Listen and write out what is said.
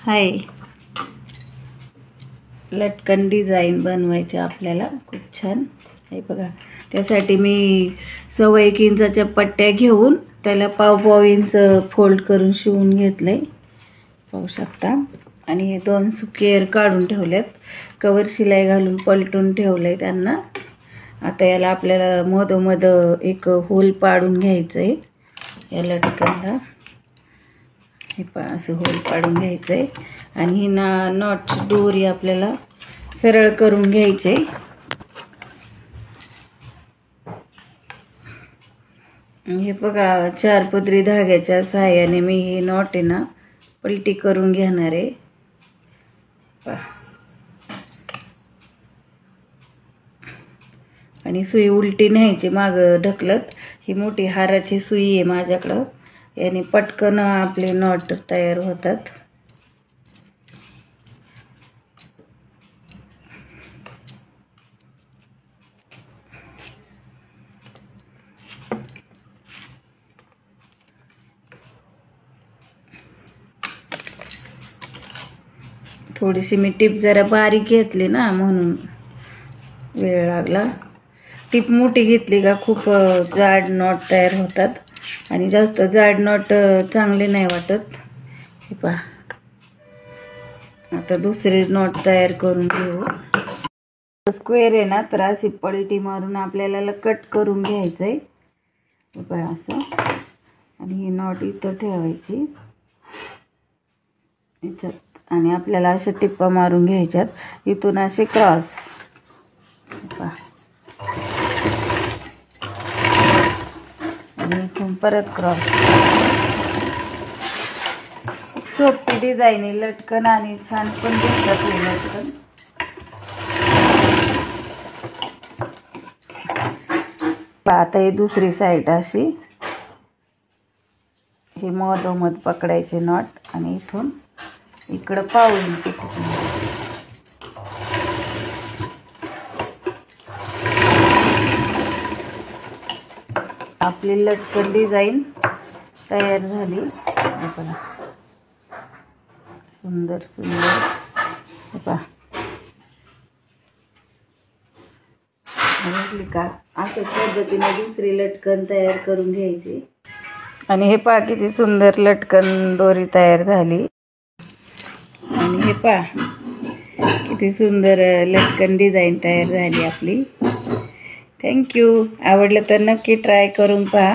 हाय, लटकन डिझाईन बनवायचे आपल्याला खूप छान आहे बघा. त्यासाठी मी 1.25 इंचाच्या पट्ट्या घेऊन त्याला पाव इंच फोल्ड करून शिवून घेतलंय, पाहू शकता. आणि हे 2 स्क्वेअर काढून ठेवलेत, कवर शिलाई घालून पलटून ठेवलंय त्यांना. आता याला आपल्याला मधोमध एक होल पाडून घ्यायचंय या लटकनला. हे असं होल पाडून घ्यायचंय आणि ही नॉटची दोरी आपल्याला सरळ करून घ्यायची. हे बघा, 4 पदरी धाग्याच्या सहाय्याने मी ही नॉट आहे ना पलटी करून घेणार आहे. आणि सुई उलटी न्यायची मागं ढकलत. ही मोठी हाराची सुई आहे माझ्याकडं, याने पटकन आपले नॉट तयार होतात. थोडीशी मी टीप जरा बारीक घेतली ना, म्हणून वेळ लागला. टीप मोठी घेतली का खूप जाड नॉट तयार होतात आणि जास्त जाड नॉट चांगले नाही वाटत. हे पहा, आता दुसरी नॉट तयार करून घेऊ. स्क्वेअर आहे ना, तर अशी पलटी मारून आपल्याला कट करून घ्यायचंय. हे पहा असं, आणि ही नॉट इथं ठेवायची याच्यात, आणि आपल्याला अशा टिप्पा मारून घ्यायच्यात. इथून असे क्रॉस, पहा, आणि इथून परत क्रॉस. सोपी डिझाईन आहे लटकन, आणि छान पण दिसतात हे लटकन. आता ही दुसरी साईड अशी, हे मधोमध पकडायचे नॉट, आणि इथून इकडं पाऊल आपली लटकन डिझाईन तयार झाली. बघा, सुंदर सुंदर. बघा, का अशा पद्धतीने दुसरी लटकन तयार करून घ्यायची. आणि हे पहा, किती सुंदर लटकन दोरी तयार झाली. आणि हे पहा, किती सुंदर लटकन डिझाईन तयार झाली आपली. थँक्यू. आवडलं तर नक्की ट्राय करून पहा.